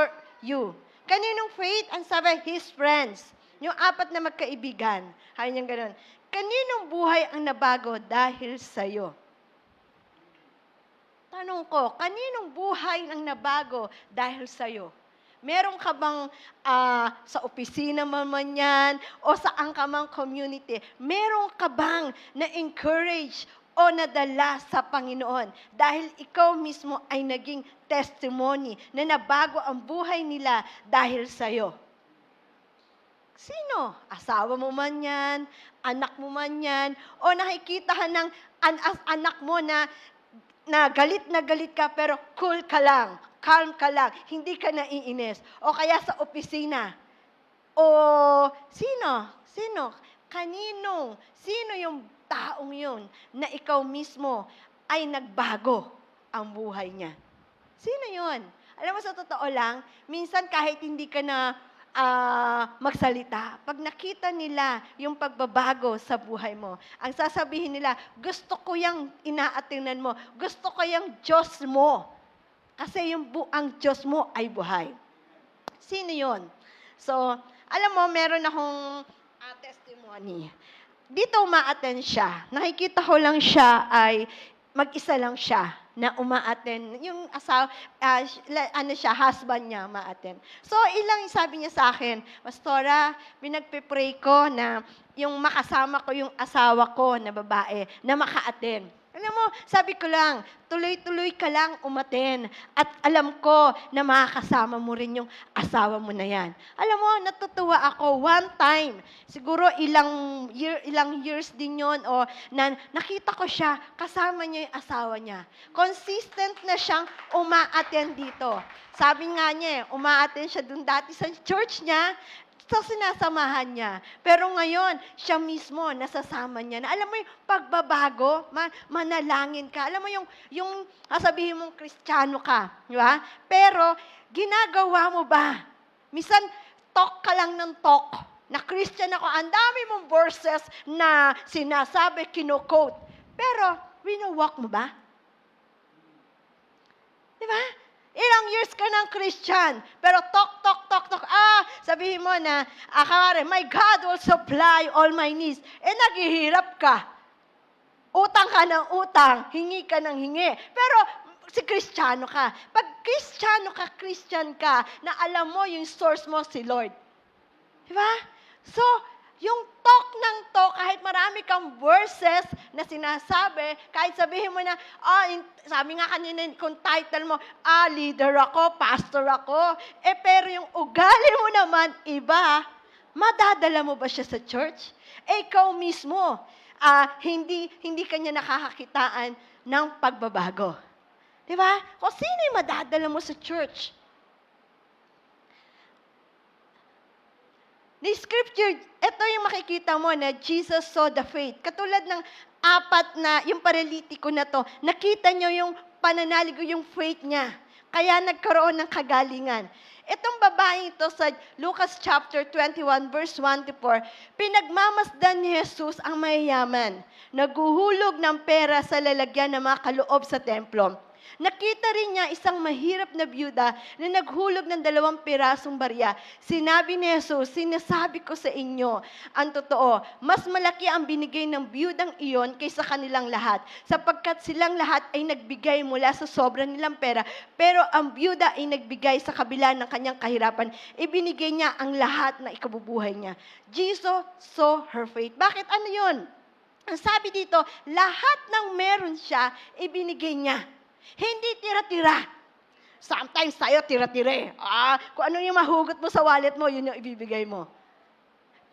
Kaninong faith? Ang sabi, His friends. Yung 4 na magkaibigan. Hay niyang ganun. Kaninong buhay ang nabago dahil sa'yo? Tanong ko, kaninong buhay ang nabago dahil sa'yo? Meron ka bang sa opisina man yan o saan ka mang community, meron ka bang na-encourage o nadala sa Panginoon dahil ikaw mismo ay naging testimony na nabago ang buhay nila dahil sa'yo? Sino? Asawa mo man yan, anak mo man yan, o nakikita ka ng anak mo na galit ka pero cool ka lang, calm ka lang, hindi ka naiinis. O kaya sa opisina. O sino? Kaninong? Sino yung taong yun na ikaw mismo ay nagbago ang buhay niya? Sino yun? Alam mo, sa totoo lang, minsan kahit hindi ka na magsalita, pag nakita nila yung pagbabago sa buhay mo, ang sasabihin nila, gusto ko yung inaatinan mo, gusto ko yung Diyos mo. Kasi ang Diyos mo ay buhay. Sino yon? So, alam mo, meron akong testimony. Dito umaattend siya. Nakikita ko lang siya ay mag-isa lang siya na umaattend. Yung husband niya umaattend. So, sabi niya sa akin, Pastora, pinagpe-pray ko na yung makasama ko yung asawa ko na babae na maka-attend. Alam mo, sabi ko lang, tuloy-tuloy ka lang umaten. At alam ko na makakasama mo rin yung asawa mo na yan. Alam mo, natutuwa ako one time. Siguro ilang years din yon nakita ko siya, kasama niya yung asawa niya. Consistent na siyang uma-attend dito. Sabi nga niya, uma-attend siya dun dati sa church niya, so, sinasamahan niya. Pero ngayon, siya mismo, nasasama niya. Na, alam mo yung pagbabago, manalangin ka. Alam mo yung sabihin mong Kristiyano ka. Di ba? Pero, ginagawa mo ba? Minsan, talk ka lang ng talk. Na Christian ako, ang dami mong verses na sinasabi, kino-quote. Pero, wino-walk mo ba? Di ba? Ilang years ka ng Christian, pero tok. Sabihin mo na, kamari, my God will supply all my needs. Naghihirap ka. Utang ka ng utang, hingi ka ng hingi. Pero si Kristiyano ka. Pag Christian ka, na alam mo yung source mo si Lord. Di ba? So, yung talk ng talk, kahit marami kang verses na sinasabi, kahit sabihin mo na, sabi nga kanina kung title mo, leader ako, pastor ako, pero yung ugali mo naman iba, madadala mo ba siya sa church? Ikaw mismo, hindi kanya nakakakitaan ng pagbabago. Di ba? Kung sino yung madadala mo sa church? The scripture, ito yung makikita mo na Jesus saw the faith. Katulad ng apat na, yung paralitiko na to, nakita nyo yung pananalig o yung faith niya. Kaya nagkaroon ng kagalingan. Itong babaeng ito sa Lucas chapter 21 verse 1 to 4, pinagmamasdan ni Jesus ang mayayaman. Naguhulog ng pera sa lalagyan ng mga kaloob sa templo. Nakita rin niya isang mahirap na byuda na naghulog ng 2 pirasong barya. Sinabi ni Jesus, sinasabi ko sa inyo, ang totoo, mas malaki ang binigay ng byudang iyon kaysa kanilang lahat, sapagkat silang lahat ay nagbigay mula sa sobra nilang pera, pero ang byuda ay nagbigay sa kabila ng kanyang kahirapan. Ibinigay niya ang lahat na ikabubuhay niya. Jesus saw her faith. Bakit? Ano yun? Ang sabi dito, lahat ng meron siya, ibinigay niya. Hindi tira-tira. Sometimes tayo tira-tira. Kung ano yung mahugot mo sa wallet mo, yun yung ibibigay mo.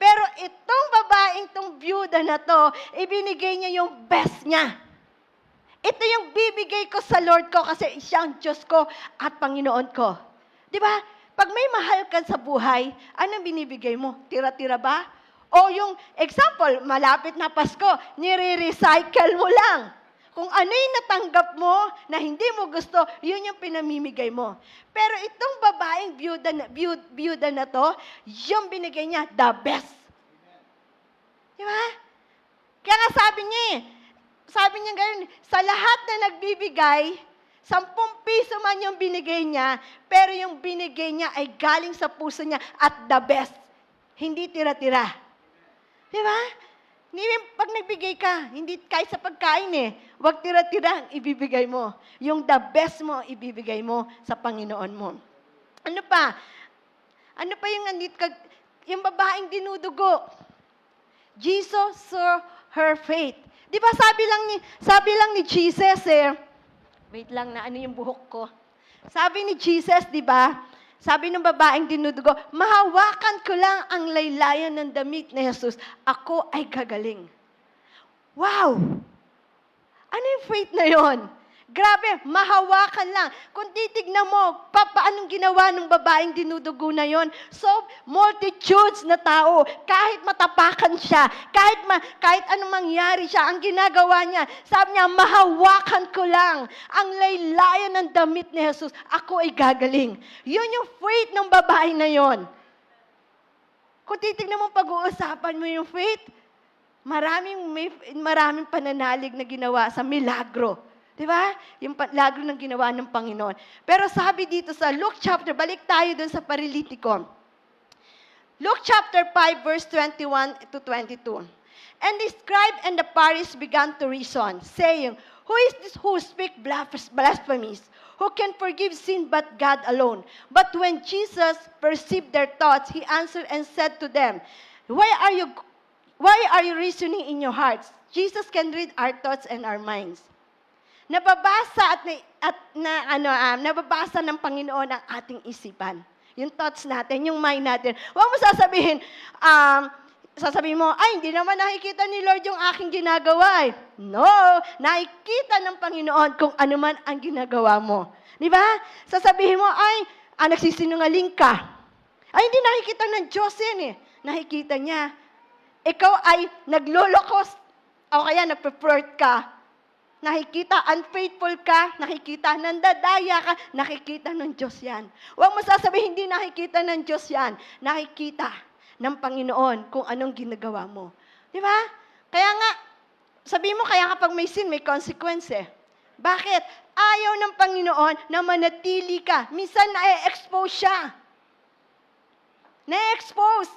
Pero itong babaeng, itong byuda na to, ibinigay niya yung best niya. Ito yung bibigay ko sa Lord ko kasi siyang Diyos ko at Panginoon ko. Di ba? Pag may mahal ka sa buhay, anong binibigay mo? Tira-tira ba? O yung example, malapit na Pasko, nire-recycle mo lang. Kung ano yung natanggap mo na hindi mo gusto, yun yung pinamimigay mo. Pero itong babaeng byuda na to, yung binigay niya, the best. Di ba? Kaya nga sabi niya ganyan, sa lahat na nagbibigay, 10 piso man yung binigay niya, pero yung binigay niya ay galing sa puso niya at the best. Hindi tira-tira. Di ba? Pag nagbigay ka, hindi kahit sa pagkain huwag tira-tira ang ibibigay mo. Yung the best mo, ibibigay mo sa Panginoon mo. Ano pa? Ano pa yung babaeng dinudugo? Jesus saw her faith. Di ba sabi lang ni Jesus wait lang na ano yung buhok ko. Sabi ni Jesus, di ba? Sabi ng babaeng dinudugo, mahawakan ko lang ang laylayan ng damit ni Jesus, ako ay gagaling. Wow! Ano yung faith na yon? Grabe, mahawakan lang. Kung titignan mo, paanong ginawa ng babaeng dinudugo na yon? So, multitudes na tao, kahit matapakan siya, kahit anong mangyari siya, ang ginagawa niya, sabi niya, mahawakan ko lang ang laylayan ng damit ni Jesus, ako ay gagaling. Yun yung faith ng babae na yon. Kung titignan mo, pag-uusapan mo yung faith, maraming pananalig na ginawa sa milagro. Di ba? Yung milagro ng ginawa ng Panginoon. Pero sabi dito sa Luke chapter, balik tayo dun sa paralitiko. Luke chapter 5 verse 21 to 22. And the scribe and the Pharisees began to reason, saying, who is this who speaks blasphemies? Who can forgive sin but God alone? But when Jesus perceived their thoughts, he answered and said to them, Why are you reasoning in your hearts? Jesus can read our thoughts and our minds. Nababasa ng Panginoon ang ating isipan. Yung thoughts natin, yung mind natin. Huwag mo sasabihin mo, hindi naman nakikita ni Lord yung aking ginagawa. No, nakikita ng Panginoon kung ano man ang ginagawa mo. Di ba? Sasabihin mo, nagsisinungaling ka. Hindi nakikita ng Diyos yan Nakikita niya. Ikaw ay naglolokos o kaya nagpe-flirt ka. Nakikita, unfaithful ka, nakikita, nandadaya ka, nakikita ng Diyos yan. Huwag mo sasabihin, hindi nakikita ng Diyos yan. Nakikita ng Panginoon kung anong ginagawa mo. Di ba? Kaya nga, sabihin mo, kaya kapag may sin, may consequence Bakit? Ayaw ng Panginoon na manatili ka. Minsan na-expose siya. Na-expose.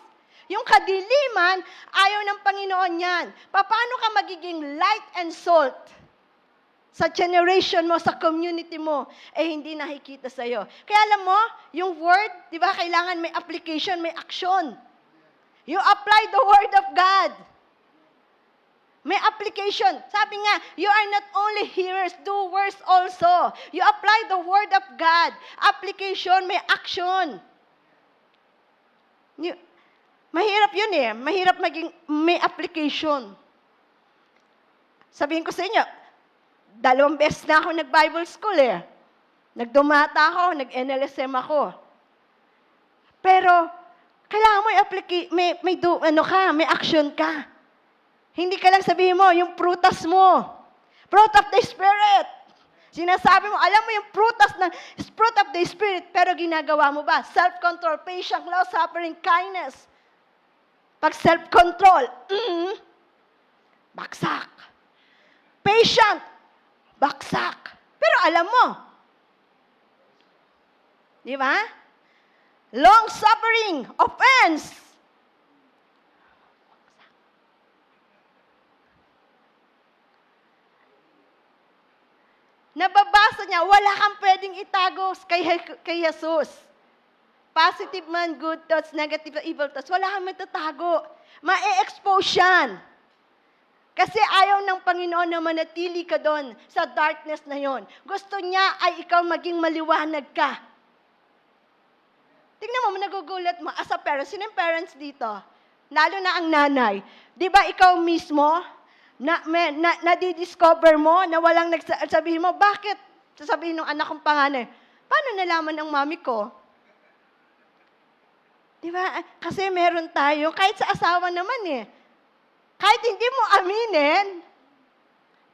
Yung kadiliman, ayaw ng Panginoon yan. Paano ka magiging light and salt sa generation mo, sa community mo, hindi nakikita sa'yo. Kaya alam mo, yung word, di ba, kailangan may application, may action. You apply the word of God. May application. Sabi nga, you are not only hearers, doers also. You apply the word of God. Application, may action. Mahirap yun eh. Mahirap maging may application. Sabihin ko sa inyo, 2 beses na ako nag-Bible school eh. Nagdumata ako, nag-NLSM ako. Pero, kailangan mo may action ka. Hindi ka lang sabihin mo, yung prutas mo. Fruit of the Spirit. Sinasabi mo, alam mo yung fruit of the Spirit, pero ginagawa mo ba? Self-control, patience, long-suffering, kindness. Pag self-control, baksak. Patient, baksak. Pero alam mo, di ba? Long-suffering, offense. Nababasa niya, wala kang pwedeng itago kay Jesus. Positive man, good thoughts, negative, evil thoughts, wala kang matatago. Ma-expose yan. Kasi ayaw ng Panginoon na manatili ka doon sa darkness na yon. Gusto niya ay ikaw maging maliwanag ka. Tingnan mo, nagugulat mo. As a parent, sino yung parents dito? Lalo na ang nanay. Di ba ikaw mismo, nadidiscover mo na walang nagsabihin mo, bakit? Sasabihin ng anak kong panganay, paano nalaman ng mami ko? Di ba? Kasi meron tayo, kahit sa asawa naman eh. Kahit hindi mo aminin,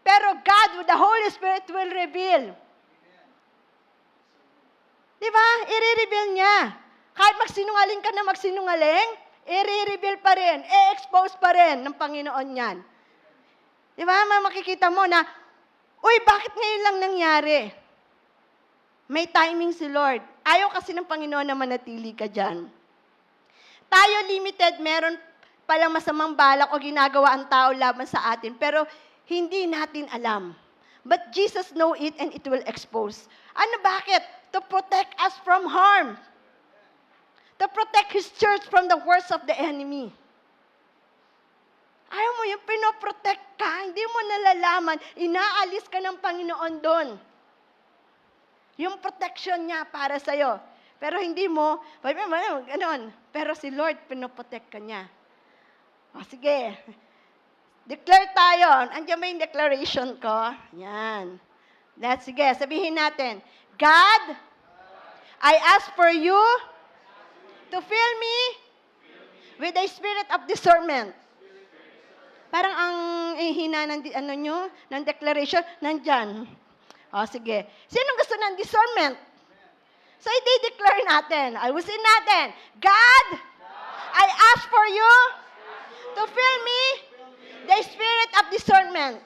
pero God with the Holy Spirit will reveal. Di ba? I-reveal niya. Kahit magsinungaling ka na magsinungaling, i-reveal pa rin, i-expose pa rin ng Panginoon yan. Di ba? Makikita mo na, uy, bakit ngayon lang nangyari? May timing si Lord. Ayaw kasi ng Panginoon na manatili ka dyan. Tayo limited, meron palang masamang balak o ginagawa ang tao laban sa atin, pero hindi natin alam. But Jesus know it and it will expose. Ano, bakit? To protect us from harm. To protect His church from the worst of the enemy. Ayaw mo yung pinoprotect ka, hindi mo nalalaman, inaalis ka ng Panginoon doon. Yung protection niya para sa'yo. Pero hindi mo, ganon. Pero si Lord, pinoprotect ka niya. O sige, declare tayo. Andiyan ba yung declaration ko? Yan. Sige, sabihin natin, God, I ask for you to fill me with the spirit of discernment. Parang ang hina ng declaration, nandyan. O sige. Sinong gusto ng discernment? So, i-declare natin. Ayusin natin. God, I ask for you to fill me the spirit of discernment.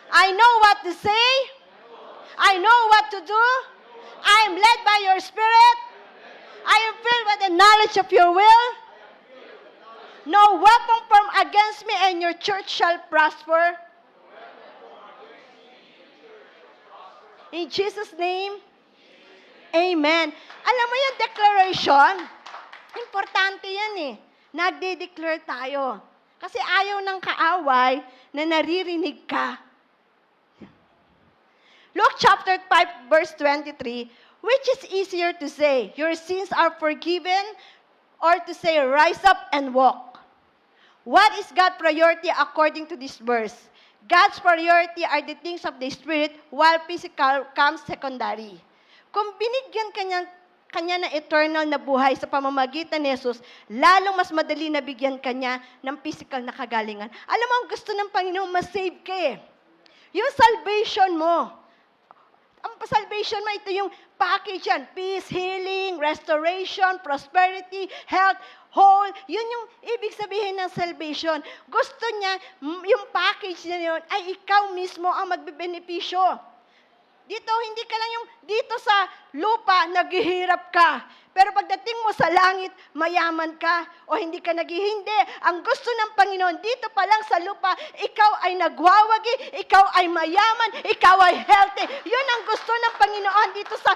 I know what to say. I know what to do. I am led by your spirit. I am filled with the knowledge of your will. No weapon formed against me and your church shall prosper. In Jesus' name, amen. Alam mo yung declaration, importante yan eh. Nagde-declare tayo. Kasi ayaw ng kaaway na naririnig ka. Luke chapter 5, verse 23, which is easier to say, your sins are forgiven, or to say, rise up and walk? What is God's priority according to this verse? God's priority are the things of the Spirit, while physical comes secondary. Kung binigyan kanya na eternal na buhay sa pamamagitan ni Jesus, lalong mas madali na bigyan kanya ng physical na kagalingan. Alam mo, ang gusto ng Panginoon, ma-save ka eh. Yung salvation mo, ang salvation mo, ito yung package yan. Peace, healing, restoration, prosperity, health, whole. Yun yung ibig sabihin ng salvation. Gusto niya, yung package na yun, ay ikaw mismo ang magbebenepisyo. Dito, hindi ka lang yung dito sa lupa, naghihirap ka. Pero pagdating mo sa langit, mayaman ka o hindi ka naghihindi. Ang gusto ng Panginoon, dito pa lang sa lupa, ikaw ay nagwawagi, ikaw ay mayaman, ikaw ay healthy. Yun ang gusto ng Panginoon dito sa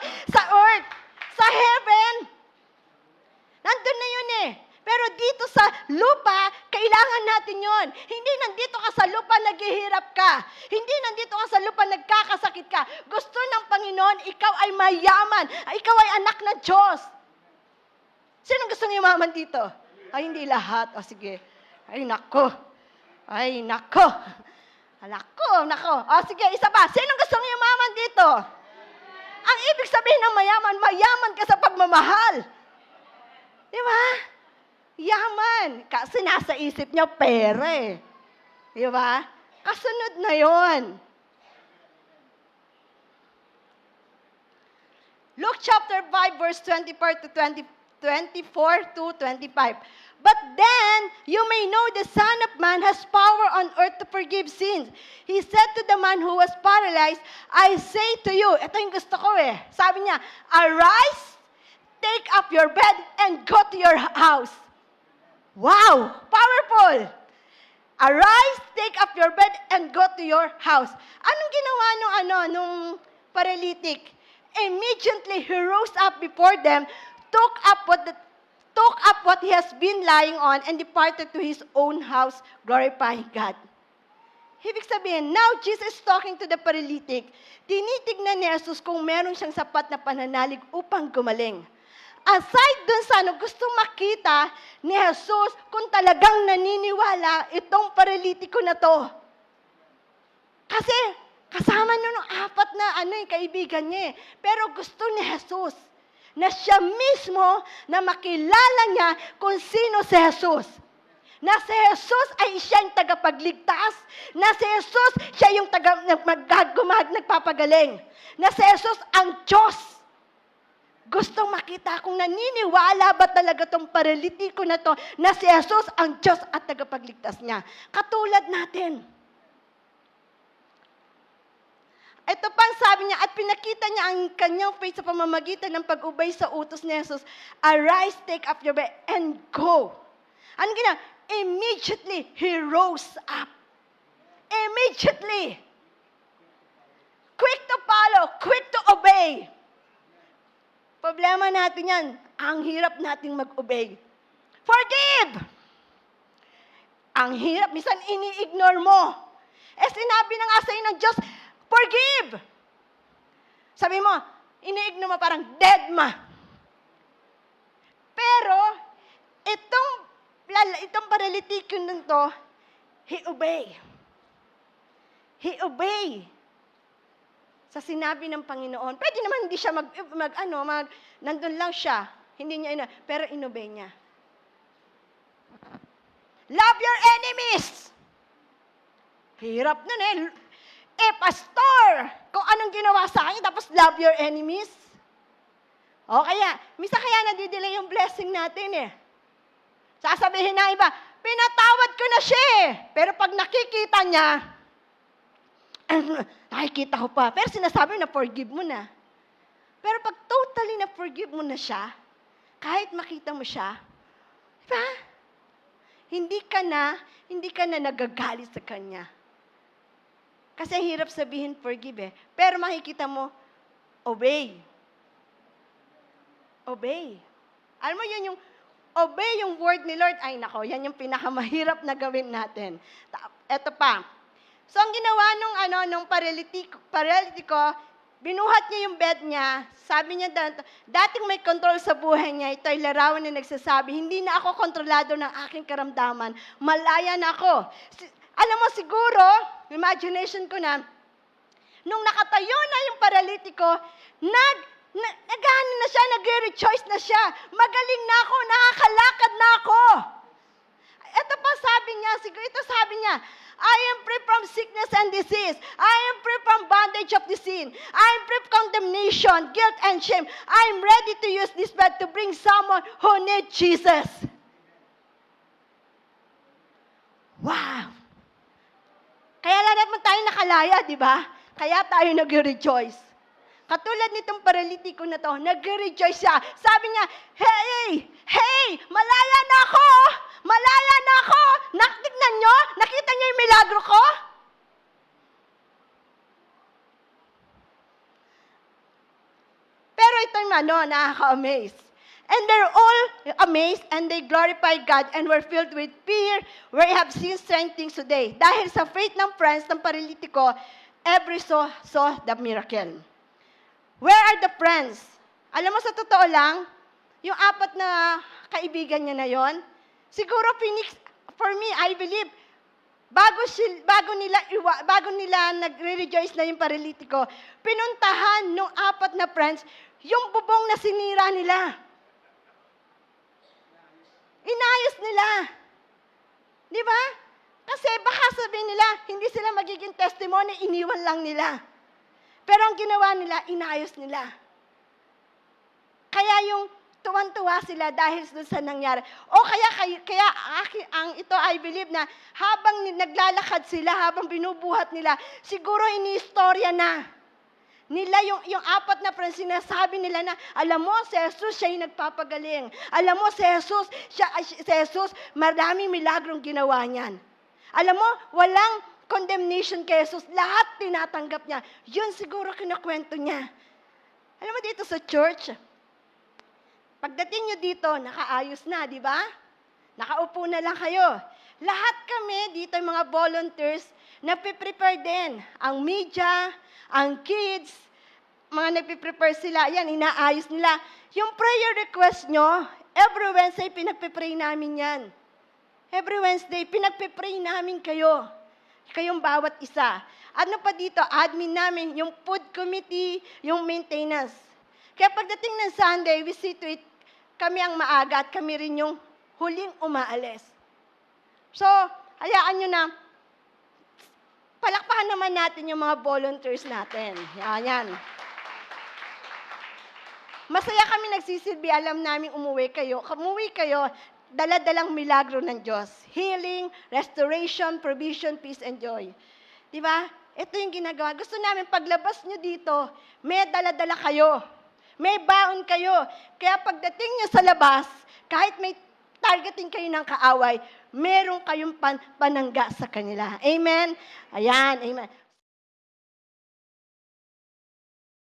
earth, sa heaven. Nandun na yun eh. Pero dito sa lupa, kailangan natin yon. Hindi nandito ka sa lupa naghihirap ka. Hindi nandito ka sa lupa nagkakasakit ka. Gusto ng Panginoon, ikaw ay mayaman. Ikaw ay anak ng Diyos. Sino gusto ng yumaman dito? Ay, hindi lahat. O sige. Ay, nako. Ay, nako. Nako. O sige, isa pa. Sino gusto ng yumaman dito? Ang ibig sabihin ng mayaman, mayaman ka sa pagmamahal. Di ba? Yaman. Kasi nasa isip niya, pera eh. Di ba? Kasunod na yon. Luke chapter 5, verse 24 to 25. But then, you may know the Son of Man has power on earth to forgive sins. He said to the man who was paralyzed, I say to you, ito yung gusto ko eh. Sabi niya, arise, take up your bed, and go to your house. Wow! Powerful! Arise, take up your bed, and go to your house. Anong ginawa nung paralytic? Immediately, he rose up before them, took up what he has been lying on, and departed to his own house, glorifying God. Ibig sabihin, now Jesus is talking to the paralytic. Tinitignan ni Jesus kung meron siyang sapat na pananalig upang gumaling. Aside dun sa gusto makita ni Jesus kung talagang naniniwala itong paralitiko na to. Kasi kasama nung apat na kaibigan niya eh. Pero gusto ni Jesus na siya mismo na makilala niya kung sino si Jesus. Na si Jesus ay siyang tagapagligtas. Na si Jesus siya yung nagpapagaling. Na si Jesus ang Diyos. Gustong makita kung naniniwala ba talaga tong paralitiko na to na si Jesus ang Diyos at tagapagligtas niya. Katulad natin. Ito pang sabi niya, at pinakita niya ang kanyang faith sa pamamagitan ng pag-ubay sa utos ni Jesus. Arise, take up your bed, and go. Ano gina? Immediately, he rose up. Immediately. Quick to follow, quick to obey. Problema natin yan, ang hirap nating mag-obey. Forgive! Ang hirap, minsan ini-ignore mo. Sinabi na nga sa'yo ng Diyos, forgive! Sabi mo, ini-ignore mo parang dead ma. Pero, itong paralitiko nito, he obey. He obey. Sa sinabi ng Panginoon, pwede naman hindi siya nandun lang siya. Hindi niya pero inobey niya. Love your enemies! Hirap nun eh. Pastor! Kung anong ginawa sa akin, tapos love your enemies? O kaya, misa kaya nadidelay yung blessing natin eh. Sasabihin na iba, pinatawad ko na siya eh. Pero pag nakikita niya, nakikita ko pa. Pero sinasabi na forgive mo na. Pero pag totally na forgive mo na siya, kahit makita mo siya, diba? Hindi ka na nagagalit sa kanya. Kasi hirap sabihin forgive eh. Pero makikita mo, obey. Obey. Alam mo yun yung, obey yung word ni Lord. Ay nako, yan yung pinakamahirap na gawin natin. Eto pa. So, ang ginawa nung paralitiko, binuhat niya yung bed niya. Sabi niya, dating may control sa buhay niya, ito ay larawan na nagsasabi, hindi na ako kontrolado ng aking karamdaman. Malaya na ako. Alam mo, siguro, imagination ko na, nung nakatayo na yung paralitiko, nag-ano na siya, nag-rejoice na siya. Magaling na ako, nakakalakad na ako. Ito pa sabi niya, I am free from sickness and disease. I am free from bondage of the sin. I am free from condemnation, guilt, and shame. I am ready to use this bed to bring someone who needs Jesus. Wow! Kaya lang naman tayo nakalaya, di ba? Kaya tayo nag-rejoice. Katulad nitong paralitiko na to, nag-rejoice siya. Sabi niya, hey, malaya na ako! Malaya na ako! Tignan nyo? Nakita niyo yung milagro ko? Pero ito yung nakaka-amaze. And they're all amazed and they glorified God and were filled with fear. We have seen strange things today. Dahil sa faith ng friends ng paralitiko, every saw the miracle. Where are the friends? Alam mo, sa totoo lang, yung 4 na kaibigan niya na yon, siguro for me, I believe, bago nila nagre-rejoice na yung paralitiko, pinuntahan nung 4 na friends yung bubong na sinira nila. Inayos nila. Di ba? Kasi baka sabihin nila, hindi sila magiging testimony, iniwan lang nila. Pero ang ginawa nila, inayos nila. Kaya yung tuwan-tuwa sila dahil doon sa nangyari. O kaya ito I believe na habang naglalakad sila, habang binubuhat nila, siguro iniistorya na nila yung 4 na friends, sinasabi nila na, alam mo, si Jesus, siya yung nagpapagaling. Alam mo, si Jesus, maraming milagrong ginawa niyan. Alam mo, walang condemnation kay Jesus. Lahat tinatanggap niya. Yun siguro kinakwento niya. Alam mo, dito sa church, pagdating nyo dito, nakaayos na, di ba? Nakaupo na lang kayo. Lahat kami dito, yung mga volunteers, nagpe-prepare din. Ang media, ang kids, mga nagpe-prepare sila. Yan, inaayos nila. Yung prayer request nyo, every Wednesday, pinagpe-pray namin yan. Every Wednesday, pinagpe-pray namin kayo. Kayong bawat isa. Ano pa dito, admin namin, yung food committee, yung maintenance. Kaya pagdating ng Sunday, we see to it, kami ang maaga at kami rin yung huling umaalis. So, hayaan nyo na, palakpakan naman natin yung mga volunteers natin. Yan. Masaya kami nagsisilbi, alam namin umuwi kayo, dala-dalang milagro ng Diyos. Healing, restoration, provision, peace, and joy. Di ba? Ito yung ginagawa. Gusto namin paglabas nyo dito, may dala-dala kayo. May baon kayo. Kaya pagdating nyo sa labas, kahit may targeting kayo ng kaaway, meron kayong panangga sa kanila. Amen? Ayan, amen.